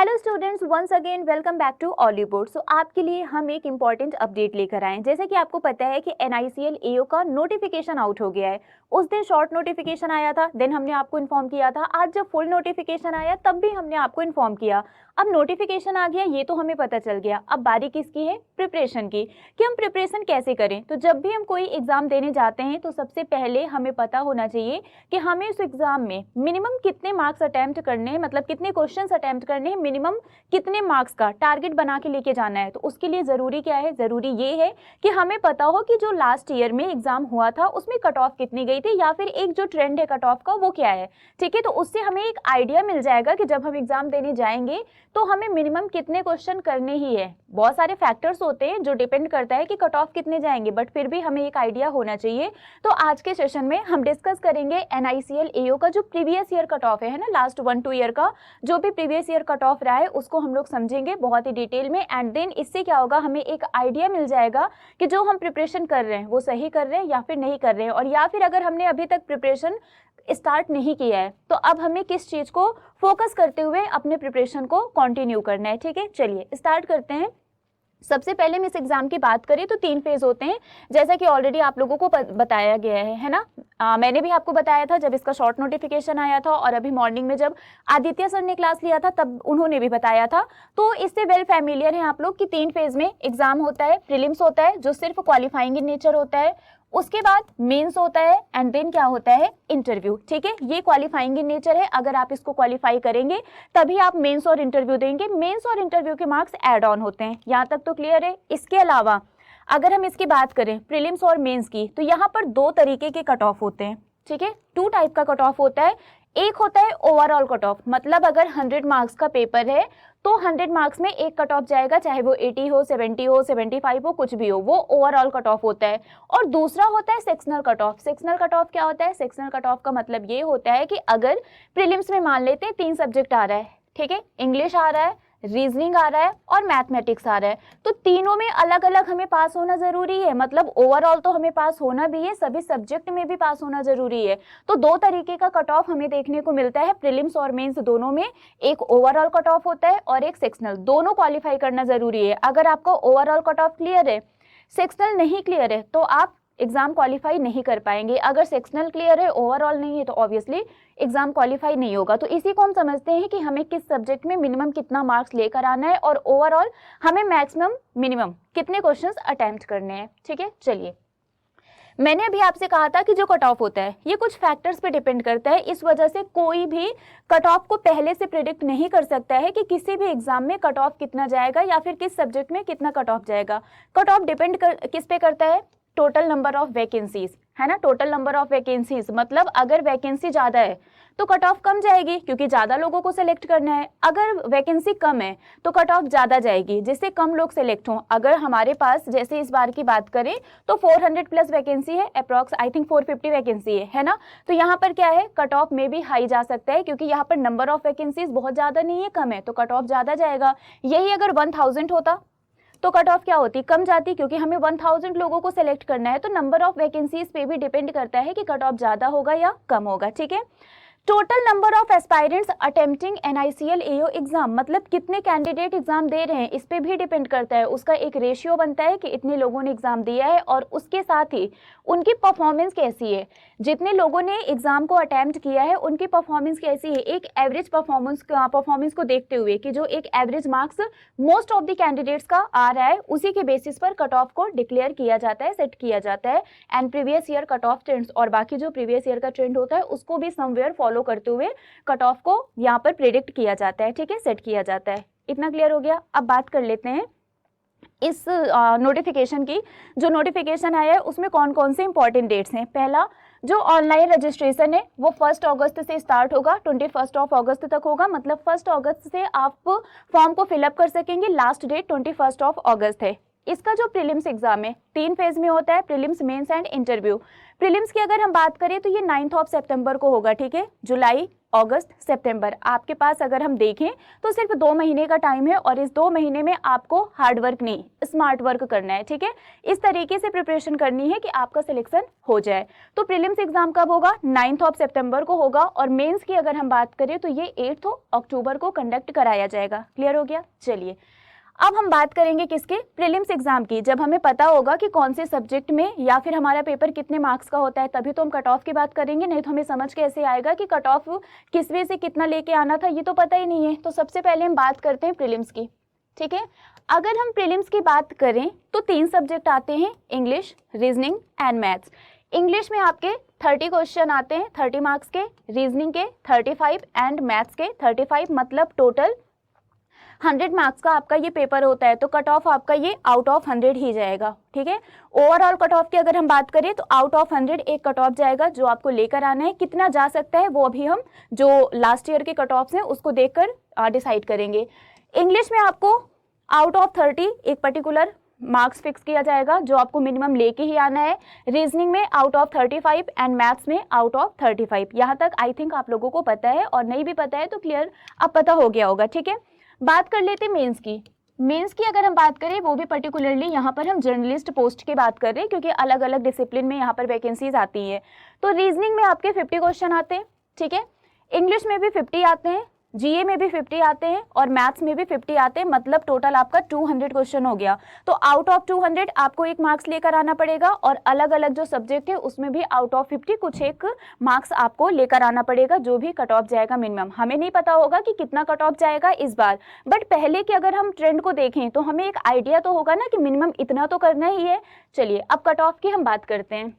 Hello students, once again welcome back to Ollywood. So आपके लिए हम एक इम्पॉर्टेंट अपडेट लेकर आए हैं। जैसे कि आपको पता है कि NICL AO का नोटिफिकेशन आउट हो गया है। उस दिन शॉर्ट नोटिफिकेशन आया था, देन हमने आपको इन्फॉर्म किया था। आज जब फुल नोटिफिकेशन आया तब भी हमने आपको इन्फॉर्म किया। अब नोटिफिकेशन आ गया, ये तो हमें पता चल गया। अब बारी किसकी है? प्रिपरेशन की, कि हम प्रिपरेशन कैसे करें। तो जब भी हम कोई एग्जाम देने जाते हैं तो सबसे पहले हमें पता होना चाहिए कि हमें उस एग्जाम में मिनिमम कितने मार्क्स अटेम्प्ट करने हैं, मतलब कितने क्वेश्चंस अटेम्प्ट करने हैं, मिनिमम कितने मार्क्स का टारगेट बना के लेके जाना है। तो उसके लिए जरूरी क्या है? जरूरी ये है कि हमें पता हो कि जो लास्ट ईयर में एग्जाम हुआ था उसमें कट ऑफ कितनी गई थी, या फिर एक जो ट्रेंड है कट ऑफ का वो क्या है। ठीक है, तो उससे हमें एक आइडिया मिल जाएगा कि जब हम एग्जाम देने जाएंगे तो हमें मिनिमम कितने क्वेश्चन करने ही है। बहुत सारे फैक्टर्स होते हैं जो डिपेंड करता है कि कट ऑफ कितने जाएंगे, बट फिर भी हमें एक आइडिया होना चाहिए। तो आज के सेशन में हम डिस्कस करेंगे NICL AO का जो प्रीवियस ईयर कट ऑफ है ना, लास्ट 1-2 ईयर का जो भी प्रीवियस ईयर कट ऑफ रहा है उसको हम लोग समझेंगे बहुत ही डिटेल में। एंड देन इससे क्या होगा, हमें एक आइडिया मिल जाएगा कि जो हम प्रिपरेशन कर रहे हैं वो सही कर रहे हैं या फिर नहीं कर रहे हैं, और या फिर अगर हमने अभी तक प्रिपरेशन स्टार्ट नहीं किया है तो अब हमें किस चीज को फोकस करते हुए अपने प्रिपरेशन को कंटिन्यू करना है। ठीक है, चलिए स्टार्ट करते हैं। सबसे पहले हम इस एग्जाम की बात करें तो 3 फेज होते हैं, जैसा कि ऑलरेडी आप लोगों को बताया गया है ना। मैंने भी आपको बताया था जब इसका शॉर्ट नोटिफिकेशन आया था, और अभी मॉर्निंग में जब आदित्य सर ने क्लास लिया था तब उन्होंने भी बताया था। तो इससे वेल फैमिलियर है आप लोग कि 3 फेज में एग्जाम होता है। प्रीलिम्स होता है जो सिर्फ क्वालिफाइंग इन नेचर होता है, उसके बाद मेंस होता है, एंड देन क्या होता है? इंटरव्यू। ठीक है, ये क्वालिफाइंग इन नेचर है। अगर आप इसको क्वालिफाई करेंगे तभी आप मेंस और इंटरव्यू देंगे। मेंस और इंटरव्यू के मार्क्स ऐड ऑन होते हैं। यहाँ तक तो क्लियर है। इसके अलावा अगर हम इसकी बात करें प्रीलिम्स और मेंस की, तो यहाँ पर 2 तरीके के कट ऑफ होते हैं। ठीक है, 2 टाइप का कट ऑफ होता है। एक होता है ओवरऑल कट ऑफ, मतलब अगर 100 मार्क्स का पेपर है तो 100 मार्क्स में एक कट ऑफ जाएगा, चाहे वो 80 हो, 70 हो, 75 हो, कुछ भी हो, वो ओवरऑल कट ऑफ होता है। और दूसरा होता है sectional cut off. Sectional cut off क्या होता है? सेक्शनल कट ऑफ का मतलब ये होता है कि अगर प्रीलिम्स में मान लेते हैं 3 सब्जेक्ट आ रहा है, ठीक है, इंग्लिश आ रहा है, रीजनिंग आ रहा है और मैथमेटिक्स आ रहा है, तो तीनों में अलग अलग हमें पास होना जरूरी है। मतलब ओवरऑल तो हमें पास होना भी है, सभी सब्जेक्ट में भी पास होना जरूरी है। तो 2 तरीके का कट ऑफ हमें देखने को मिलता है प्रीलिम्स और मेंस दोनों में। एक ओवरऑल कट ऑफ होता है और एक सेक्शनल। दोनों क्वालिफाई करना जरूरी है। अगर आपका ओवरऑल कट ऑफ क्लियर है, सेक्शनल नहीं क्लियर है, तो आप एग्जाम क्वालिफाई नहीं कर पाएंगे। अगर सेक्शनल क्लियर है, ओवरऑल नहीं है, तो ऑब्वियसली एग्जाम क्वालिफाई नहीं होगा। तो इसी को हम समझते हैं कि हमें किस सब्जेक्ट में मिनिमम कितना मार्क्स लेकर आना है, और ओवरऑल हमें मैक्सिमम मिनिमम कितने क्वेश्चंस अटेम्प्ट करने हैं। ठीक है, चलिए, मैंने अभी आपसे कहा था कि जो कट ऑफ होता है ये कुछ फैक्टर्स पे डिपेंड करता है। इस वजह से कोई भी कट ऑफ को पहले से प्रिडिक्ट नहीं कर सकता है कि किसी भी एग्जाम में कट ऑफ कितना जाएगा या फिर किस सब्जेक्ट में कितना कट ऑफ जाएगा। कट ऑफ डिपेंड किस पे करता है? टोटल नंबर ऑफ वैकेंसीज, है ना। टोटल नंबर ऑफ वैकेंसीज मतलब अगर वैकेंसी ज्यादा है तो कट ऑफ कम जाएगी क्योंकि ज्यादा लोगों को सिलेक्ट करना है। अगर वैकेंसी कम है तो कट ऑफ ज्यादा जाएगी जिससे कम लोग सिलेक्ट हों। अगर हमारे पास जैसे इस बार की बात करें तो 400 प्लस वैकेंसी है, अप्रॉक्स आई थिंक 450 वैकेंसी है ना। तो यहाँ पर क्या है, कट ऑफ में भी हाई जा सकता है क्योंकि यहाँ पर नंबर ऑफ वैकेंसीज बहुत ज्यादा नहीं है, कम है, तो कट ऑफ ज्यादा जाएगा। यही अगर 1000 होता तो कट ऑफ क्या होती? कम जाती, क्योंकि हमें 1000 लोगों को सिलेक्ट करना है। तो नंबर ऑफ वैकेंसीज पे भी डिपेंड करता है कि कट ऑफ ज्यादा होगा या कम होगा। ठीक है, total number of aspirants attempting NICL AO exam, मतलब कितने कैंडिडेट एग्जाम दे रहे हैं, इस पे भी डिपेंड करता है। उसका एक रेशियो बनता है कि इतने लोगों ने एग्जाम दिया है और उसके साथ ही उनकी परफॉर्मेंस कैसी है। जितने लोगों ने एग्जाम को अटेम्प्ट किया है उनकी परफॉर्मेंस कैसी है, एक एवरेज परफॉर्मेंस को देखते हुए कि जो एक average marks most of the candidates का आ रहा है, उसी के बेसिस पर कट ऑफ को डिक्लेयर किया जाता है, सेट किया जाता है। And previous year cut off trends और बाकी जो प्रीवियस ईयर का ट्रेंड होता है उसको भी समवेयर फॉलो करते हुए कट ऑफ को यहाँ पर प्रेडिक्ट किया जाता है। ठीक है, सेट किया जाता है। इतना क्लियर हो गया। अब बात कर लेते हैं इस नोटिफिकेशन की। जो नोटिफिकेशन आया है उसमें कौन कौन से इंपॉर्टेंट डेट्स हैं। पहला, जो ऑनलाइन रजिस्ट्रेशन है वो 1 अगस्त से स्टार्ट होगा, 21 अगस्त तक होगा। मतलब 1 अगस्त से आप फॉर्म को फिलअप कर सकेंगे, लास्ट डेट 21 अगस्त है। इसका जो प्रीलिम्स एग्जाम है 3 फेज में होता है, prelims, mains and interview. Prelims की अगर हम बात करें तो ये 9 सितंबर को होगा। ठीक है, जुलाई, अगस्त, सितंबर, आपके पास अगर हम देखें तो सिर्फ 2 महीने का टाइम है और इस 2 महीने में आपको हार्ड वर्क नहीं स्मार्ट वर्क करना है, ठीक है। इस तरीके से प्रिपरेशन करनी है कि आपका सिलेक्शन हो जाए। तो प्रीलिम्स एग्जाम कब होगा? 9 सितंबर को होगा और मेंस की अगर हम बात करें तो ये 8 अक्टूबर को कंडक्ट कराया जाएगा। क्लियर हो गया? चलिए अब हम बात करेंगे किसके? प्रीलिम्स एग्जाम की। जब हमें पता होगा कि कौन से सब्जेक्ट में या फिर हमारा पेपर कितने मार्क्स का होता है तभी तो हम कट ऑफ की बात करेंगे, नहीं तो हमें समझ कैसे आएगा कि कट ऑफ किस वे से कितना लेके आना था, ये तो पता ही नहीं है। तो सबसे पहले हम बात करते हैं प्रीलिम्स की, ठीक है। अगर हम प्रीलिम्स की बात करें तो 3 सब्जेक्ट आते हैं, English, reasoning and maths. English में आपके 30 क्वेश्चन आते हैं 30 मार्क्स के, रीजनिंग के 35 एंड मैथ्स के 35, मतलब टोटल 100 मार्क्स का आपका ये पेपर होता है। तो कट ऑफ आपका ये आउट ऑफ 100 ही जाएगा, ठीक है। ओवरऑल कट ऑफ की अगर हम बात करें तो आउट ऑफ 100 एक कट ऑफ जाएगा जो आपको लेकर आना है। कितना जा सकता है वो अभी हम जो लास्ट ईयर के कट ऑफ्स हैं उसको देखकर डिसाइड करेंगे। इंग्लिश में आपको आउट ऑफ 30 एक पर्टिकुलर मार्क्स फिक्स किया जाएगा जो आपको मिनिमम लेके ही आना है। रीजनिंग में आउट ऑफ 35 एंड मैथ्स में आउट ऑफ 35। यहाँ तक आई थिंक आप लोगों को पता है, और नहीं भी पता है तो क्लियर अब पता हो गया होगा, ठीक है। बात कर लेते हैं मेंस की। मेंस की अगर हम बात करें वो भी पर्टिकुलरली यहाँ पर हम जर्नलिस्ट पोस्ट की बात कर रहे हैं क्योंकि अलग अलग डिसिप्लिन में यहाँ पर वैकेंसीज आती हैं। तो रीजनिंग में आपके 50 क्वेश्चन आते हैं, ठीक है। इंग्लिश में भी 50 आते हैं, जीए में भी 50 आते हैं और मैथ्स में भी 50 आते हैं, मतलब टोटल आपका 200 क्वेश्चन हो गया। तो आउट ऑफ 200 आपको एक मार्क्स लेकर आना पड़ेगा और अलग अलग जो सब्जेक्ट है उसमें भी आउट ऑफ 50 कुछ एक मार्क्स आपको लेकर आना पड़ेगा, जो भी कट ऑफ जाएगा मिनिमम। हमें नहीं पता होगा कि कितना कट ऑफ जाएगा इस बार, बट पहले के अगर हम ट्रेंड को देखें तो हमें एक आइडिया तो होगा ना कि मिनिमम इतना तो करना ही है। चलिए अब कट ऑफ की हम बात करते हैं।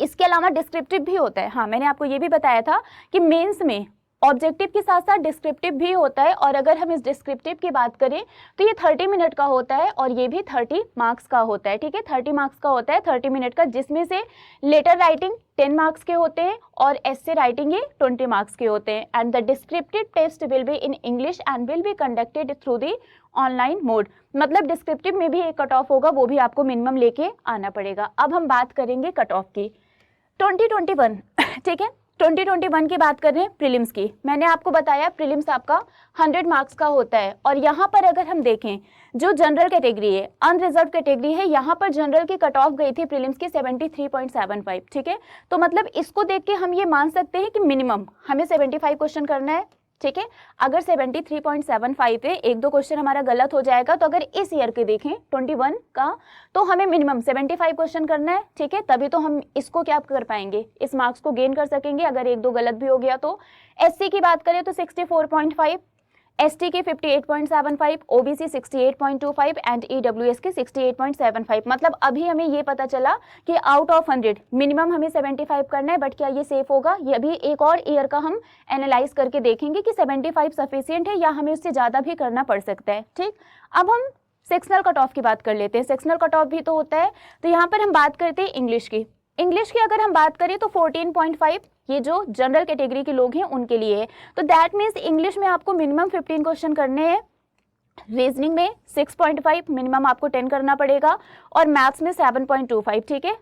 इसके अलावा डिस्क्रिप्टिव भी होता है। हाँ, मैंने आपको ये भी बताया था कि मेंस में ऑब्जेक्टिव के साथ साथ डिस्क्रिप्टिव भी होता है, और अगर हम इस डिस्क्रिप्टिव की बात करें तो ये 30 मिनट का होता है और ये भी 30 मार्क्स का होता है, ठीक है। 30 मार्क्स का होता है, 30 मिनट का, जिसमें से लेटर राइटिंग 10 मार्क्स के होते हैं और एस्से राइटिंग ये 20 मार्क्स के होते हैं। And the descriptive test will be in English and will be conducted through the online mode. मतलब डिस्क्रिप्टिव में भी एक कट ऑफ होगा, वो भी आपको मिनिमम लेके आना पड़ेगा। अब हम बात करेंगे कट ऑफ की 2021, ठीक है। 2021 की बात कर रहे हैं प्रीलिम्स की। मैंने आपको बताया प्रीलिम्स आपका 100 मार्क्स का होता है और यहाँ पर अगर हम देखें जो जनरल कैटेगरी है, अनरिजर्व कैटेगरी है, यहाँ पर जनरल की कट ऑफ गई थी प्रीलिम्स की 73.75, ठीक है। तो मतलब इसको देख के हम ये मान सकते हैं कि मिनिमम हमें 75 क्वेश्चन करना है, ठीक है। अगर 73.75 है, एक दो क्वेश्चन हमारा गलत हो जाएगा, तो अगर इस ईयर के देखें 21 का, तो हमें मिनिमम 75 क्वेश्चन करना है, ठीक है। तभी तो हम इसको क्या कर पाएंगे, इस मार्क्स को गेन कर सकेंगे। अगर एक दो गलत भी हो गया तो एससी की बात करें तो 64.5, एसटी की 58.75, ओबीसी 68.25 एंड ईडब्ल्यूएस की 68.75। मतलब अभी हमें ये पता चला कि आउट ऑफ 100 मिनिमम हमें 75 करना है, बट क्या ये सेफ होगा, ये अभी एक और ईयर का हम एनालाइज करके देखेंगे कि 75 सफिशिएंट है या हमें उससे ज़्यादा भी करना पड़ सकता है, ठीक। अब हम सेक्शनल कट ऑफ की बात कर लेते हैं। सेक्शनल कट ऑफ भी तो होता है, तो यहाँ पर हम बात करते हैं इंग्लिश की। इंग्लिश की अगर हम बात करें तो 14.5 ये जो जनरल कैटेगरी के लोग हैं उनके लिए है। तो दैट मीन्स इंग्लिश में आपको मिनिमम 15 क्वेश्चन करने हैं, रीजनिंग में 6.5 मिनिमम आपको 10 करना पड़ेगा और मैथ्स में 7.25, ठीक है।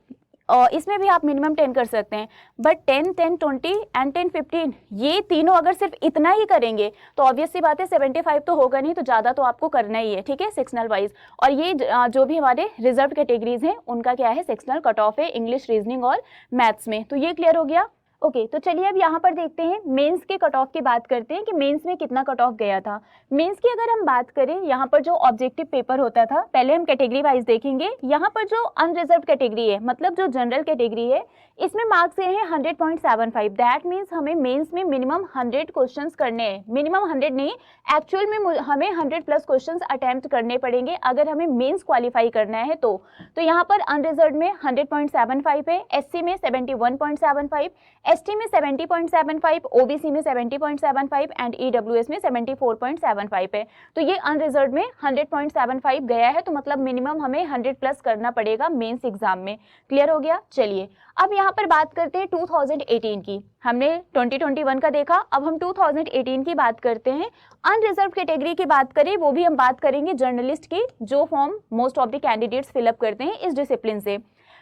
और इसमें भी आप मिनिमम 10 कर सकते हैं, बट 10, 10, 20 एंड 10, 15 ये तीनों अगर सिर्फ इतना ही करेंगे तो ऑब्वियस सी बात है 75 तो होगा नहीं, तो ज़्यादा तो आपको करना ही है, ठीक है, सेक्शनल वाइज। और ये जो भी हमारे रिजर्व कैटेगरीज हैं उनका क्या है, सेक्शनल कट ऑफ है इंग्लिश, रीजनिंग और मैथ्स में। तो ये क्लियर हो गया, ओके। तो चलिए अब यहाँ पर देखते हैं मेंस के कट ऑफ की बात करते हैं कि मेंस में कितना कट ऑफ गया था। मेंस की अगर हम बात करें, यहाँ पर जो ऑब्जेक्टिव पेपर होता था, पहले हम कैटेगरी वाइज देखेंगे। यहाँ पर जो अनरिजर्व कैटेगरी है, मतलब जो जनरल कैटेगरी है, इसमें मार्क्स ये हैं 100.75। दैट मीन्स हमें मेंस में मिनिमम 100 क्वेश्चंस करने हैं, मिनिमम 100 नहीं, एक्चुअल में हमें 100 प्लस क्वेश्चंस अटेम्प्ट करने पड़ेंगे अगर हमें मेंस क्वालिफाई करना है तो यहाँ पर अनरिजर्व में 100.75 है, एससी में 71.75, एसटी में 70.75, ओबीसी में 70.75 एंड ईडब्ल्यूएस में 74.75 है। तो ये अनरिजर्व में 100.75 गया है, तो मतलब मिनिमम हमें 100 प्लस करना पड़ेगा मेंस एग्जाम में। क्लियर हो गया। चलिए अब यहाँ पर बात करते हैं 2018 की। हमने 2021 का देखा, अब हम 2018 की बात करते हैं। अनरिजर्व कैटेगरी की बात करें, वो भी हम बात करेंगे जर्नलिस्ट की, जो form most of the candidates fill up करते हैं इस डिसिप्लिन से।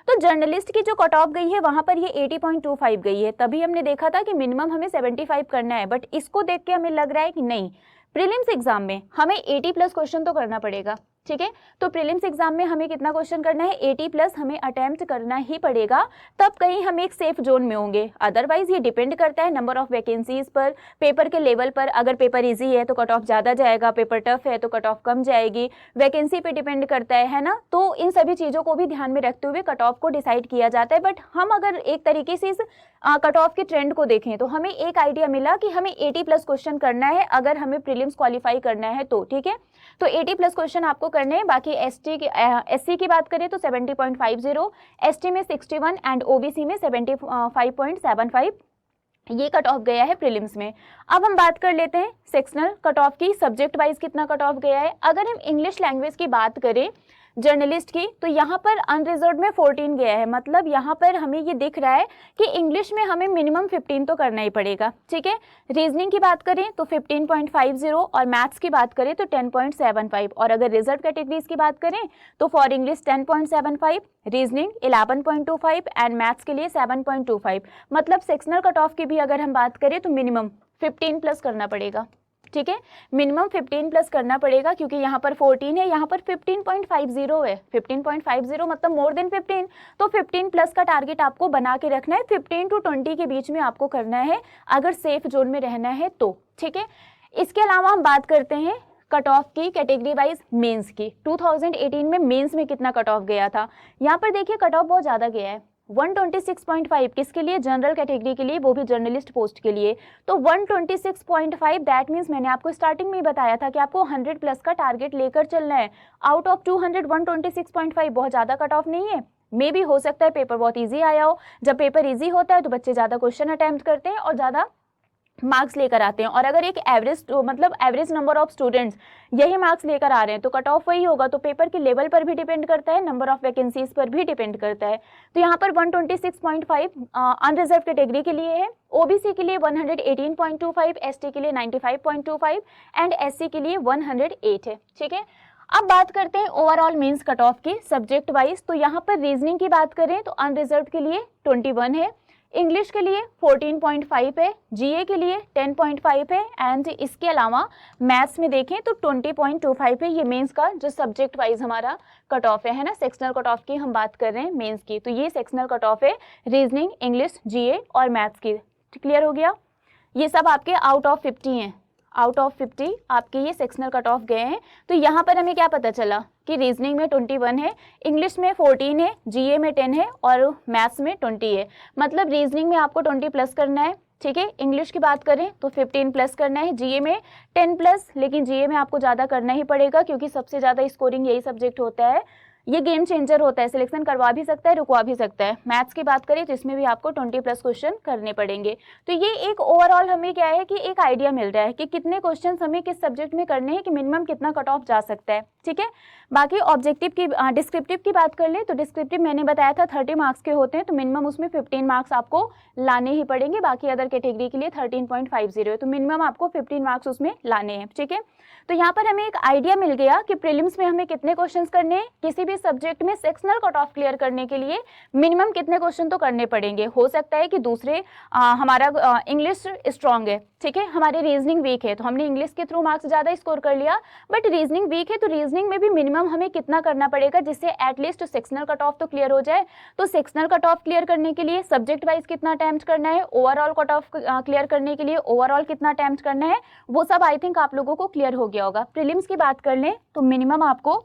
तो जर्नलिस्ट की जो कट ऑफ गई है वहां पर ये 80.25 गई है, तभी हमने देखा था कि मिनिमम हमें 75 करना है, बट इसको देख के हमें लग रहा है कि नहीं, प्रीलिम्स एग्जाम में हमें 80 प्लस क्वेश्चन तो करना पड़ेगा, ठीक है। तो प्रीलिम्स एग्जाम में हमें कितना क्वेश्चन करना है, 80 प्लस हमें अटेम्प्ट करना ही पड़ेगा, तब कहीं हम एक सेफ जोन में होंगे। अदरवाइज ये डिपेंड करता है नंबर ऑफ वैकेंसीज पर, पेपर के लेवल पर। अगर पेपर इजी है तो कट ऑफ ज़्यादा जाएगा, पेपर टफ है तो कट ऑफ कम जाएगी, वैकेंसी पे डिपेंड करता है ना। तो इन सभी चीज़ों को भी ध्यान में रखते हुए कट ऑफ को डिसाइड किया जाता है। बट हम अगर एक तरीके से इस कट ऑफ के ट्रेंड को देखें तो हमें एक आइडिया मिला कि हमें 80 प्लस क्वेश्चन करना है अगर हमें प्रीलिम्स क्वालिफाई करना है तो, ठीक है। तो 80 प्लस क्वेश्चन आपको करने हैं। बाकी एससी की बात करें तो 70.50, एसटी में 61 एंड ओबीसी में 75.75 ये कट ऑफ गया है प्रीलिम्स में। अब हम बात कर लेते हैं सेक्शनल कट ऑफ की, सब्जेक्ट वाइज कितना कट ऑफ गया है। अगर हम इंग्लिश लैंग्वेज की बात करें जर्नलिस्ट की, तो यहाँ पर अनरिजर्व में 14 गया है, मतलब यहाँ पर हमें ये दिख रहा है कि इंग्लिश में हमें मिनिमम 15 तो करना ही पड़ेगा, ठीक है। रीजनिंग की बात करें तो 15.50 और मैथ्स की बात करें तो 10.75, और अगर रिजर्व कैटेगरीज की बात करें तो for English 10.75, reasoning 11.25 and maths के लिए 7.25। मतलब सेक्शनल कट ऑफ की भी अगर हम बात करें तो मिनिमम 15 प्लस करना पड़ेगा, ठीक है। मिनिमम 15 प्लस करना पड़ेगा, क्योंकि यहाँ पर 14 है, यहाँ पर 15.50 है। 15.50 मतलब मोर देन 15, तो 15 प्लस का टारगेट आपको बना के रखना है। 15 to 20 के बीच में आपको करना है अगर सेफ जोन में रहना है तो, ठीक है। इसके अलावा हम बात करते हैं कट ऑफ की कैटेगरी वाइज मेंस की। 2018 में मेंस में कितना कट ऑफ गया था, यहाँ पर देखिए कट ऑफ बहुत ज़्यादा गया है, 126.5 किसके लिए, जनरल कैटेगरी के लिए, वो भी जर्नलिस्ट पोस्ट के लिए। तो 126.5 दैट मीन्स मैंने आपको स्टार्टिंग में ही बताया था कि आपको 100 प्लस का टारगेट लेकर चलना है। आउट ऑफ 200 126.5 बहुत ज़्यादा कट ऑफ नहीं है। मे भी हो सकता है पेपर बहुत ईजी आया हो, जब पेपर ईजी होता है तो बच्चे ज़्यादा क्वेश्चन अटैम्प्ट करते हैं और ज़्यादा मार्क्स लेकर आते हैं। और अगर एक एवरेज मतलब एवरेज नंबर ऑफ स्टूडेंट्स यही मार्क्स लेकर आ रहे हैं तो कट ऑफ वही होगा। तो पेपर के लेवल पर भी डिपेंड करता है, नंबर ऑफ वैकेंसीज पर भी डिपेंड करता है। तो यहाँ पर 126.5 अनरिजर्व कैटेगरी के लिए है, ओबीसी के लिए 118.25, एसटी के लिए 95.25 एंड एससी के लिए 108 है, ठीक है। अब बात करते हैं ओवरऑल मेंस कट ऑफ की सब्जेक्ट वाइज। तो यहाँ पर रीजनिंग की बात करें तो अनरिजर्व के लिए 21 है, इंग्लिश के लिए 14.5 है, जीए के लिए 10.5 है एंड इसके अलावा मैथ्स में देखें तो 20.25 है। ये मेंस का जो सब्जेक्ट वाइज हमारा कट ऑफ है ना। सेक्शनल कट ऑफ की हम बात कर रहे हैं मेंस की, तो ये सेक्शनल कट ऑफ है रीजनिंग, इंग्लिश, जीए और मैथ्स की। क्लियर हो गया, ये सब आपके आउट ऑफ 50 हैं। आउट ऑफ 50 आपके ये सेक्शनल कट ऑफ गए हैं। तो यहाँ पर हमें क्या पता चला कि रीजनिंग में 21 है, इंग्लिश में 14 है, जीए में 10 है और मैथ्स में 20 है। मतलब रीजनिंग में आपको 20 प्लस करना है, ठीक है। इंग्लिश की बात करें तो 15 प्लस करना है, जीए में 10 प्लस, लेकिन जीए में आपको ज़्यादा करना ही पड़ेगा क्योंकि सबसे ज़्यादा स्कोरिंग यही सब्जेक्ट होता है। ये गेम चेंजर होता है, सिलेक्शन करवा भी सकता है, रुकवा भी सकता है। मैथ्स की बात करें तो इसमें भी आपको 20 प्लस क्वेश्चन करने पड़ेंगे। तो ये एक ओवरऑल हमें क्या है कि एक आइडिया मिल रहा है कि कितने क्वेश्चन हमें किस सब्जेक्ट में करने हैं, कि मिनिमम कितना कट ऑफ जा सकता है, ठीक है। बाकी ऑब्जेक्टिव की डिस्क्रिप्टिव की बात कर ले तो डिस्क्रिप्टिव मैंने बताया था 30 मार्क्स के होते हैं, तो मिनिमम उसमें 15 मार्क्स आपको लाने ही पड़ेंगे। बाकी अदर कैटेगरी के लिए 13.50 है, तो मिनिमम आपको 15 मार्क्स उसमें लाने हैं, ठीक है। तो यहाँ पर हमें एक आइडिया मिल गया कि प्रीलिम्स में हमें कितने क्वेश्चंस करने हैं, किसी भी सब्जेक्ट में सेक्शनल कट ऑफ क्लियर करने के लिए मिनिमम कितने क्वेश्चन तो करने पड़ेंगे। हो सकता है कि दूसरे हमारा इंग्लिश स्ट्रांग है, ठीक है, हमारी रीजनिंग वीक है, तो हमने इंग्लिश के थ्रू मार्क्स ज़्यादा स्कोर कर लिया, बट रीजनिंग वीक है तो रीजनिंग में भी मिनिमम हमें कितना करना पड़ेगा जिससे एटलीस्ट सेक्शनल कट ऑफ तो क्लियर हो जाए। तो सेक्शनल कट ऑफ क्लियर करने के लिए सब्जेक्ट वाइज कितना अटेम्प्ट करना है, ओवरऑल कट ऑफ क्लियर करने के लिए ओवरऑल कितना अटेम्प्ट करना है, वो सब आई थिंक आप लोगों को क्लियर हो गया होगा। प्रीलिम्स की बात कर लें तो मिनिमम आपको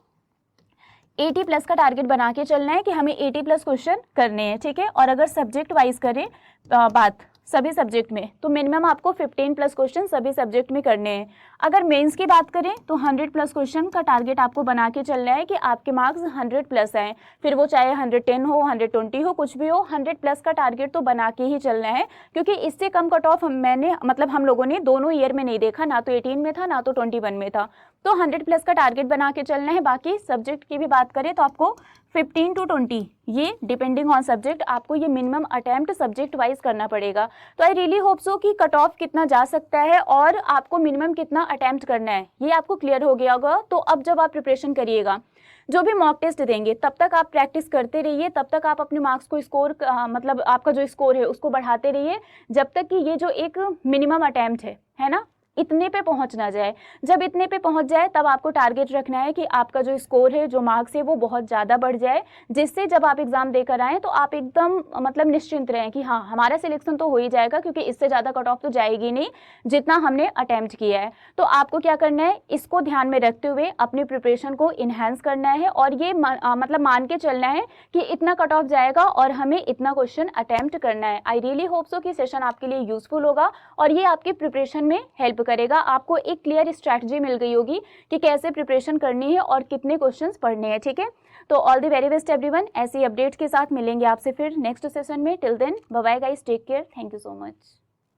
80 प्लस का टारगेट बना के चलना है कि हमें 80 प्लस क्वेश्चन करने हैं, ठीक है। और अगर सब्जेक्ट वाइज करें बात सभी सब्जेक्ट में तो मिनिमम आपको 15 प्लस क्वेश्चन सभी सब्जेक्ट में करने हैं। अगर मेंस की बात करें तो 100 प्लस क्वेश्चन का टारगेट आपको बना के चलना है कि आपके मार्क्स 100 प्लस आए, फिर वो चाहे 110 हो, 120 हो, कुछ भी हो, 100 प्लस का टारगेट तो बना के ही चलना है। क्योंकि इससे कम कट ऑफ हम लोगों ने दोनों ईयर में नहीं देखा, ना तो 18 में था ना तो 21 में था। तो 100+ का टारगेट बना के चलना है। बाकी सब्जेक्ट की भी बात करें तो आपको 15 to 20 ये डिपेंडिंग ऑन सब्जेक्ट आपको ये मिनिमम अटेम्प्ट सब्जेक्ट वाइज करना पड़ेगा। तो आई रियली होप सो कि कट ऑफ कितना जा सकता है और आपको मिनिमम कितना अटेम्प्ट करना है ये आपको क्लियर हो गया होगा। तो अब जब आप प्रिपरेशन करिएगा, जो भी मॉक टेस्ट देंगे, तब तक आप प्रैक्टिस करते रहिए, तब तक आप अपने मार्क्स को स्कोर मतलब आपका जो स्कोर है उसको बढ़ाते रहिए, जब तक कि ये जो एक मिनिमम अटेम्प्ट है ना, इतने पे पहुंच ना जाए। जब इतने पे पहुंच जाए तब आपको टारगेट रखना है कि आपका जो स्कोर है, जो मार्क्स है, वो बहुत ज़्यादा बढ़ जाए, जिससे जब आप एग्जाम देकर आएँ तो आप एकदम मतलब निश्चिंत रहें कि हाँ हमारा सिलेक्शन तो हो ही जाएगा, क्योंकि इससे ज़्यादा कट ऑफ तो जाएगी नहीं जितना हमने अटैम्प्ट किया है। तो आपको क्या करना है, इसको ध्यान में रखते हुए अपनी प्रिपरेशन को इन्हेंस करना है और ये मतलब मान के चलना है कि इतना कट ऑफ जाएगा और हमें इतना क्वेश्चन अटैम्प्ट करना है। आई रियली होप सो कि सेशन आपके लिए यूजफुल होगा और ये आपकी प्रिपरेशन में हेल्प करेगा। आपको एक क्लियर स्ट्रैटेजी मिल गई होगी कि कैसे प्रिपरेशन करनी है और कितने क्वेश्चंस पढ़ने हैं। ठीक है, तो all the very best everyone. ऐसी अपडेट्स के साथ मिलेंगे आपसे फिर नेक्स्ट सेशन में। Till then bye bye guys, take care, thank you so much.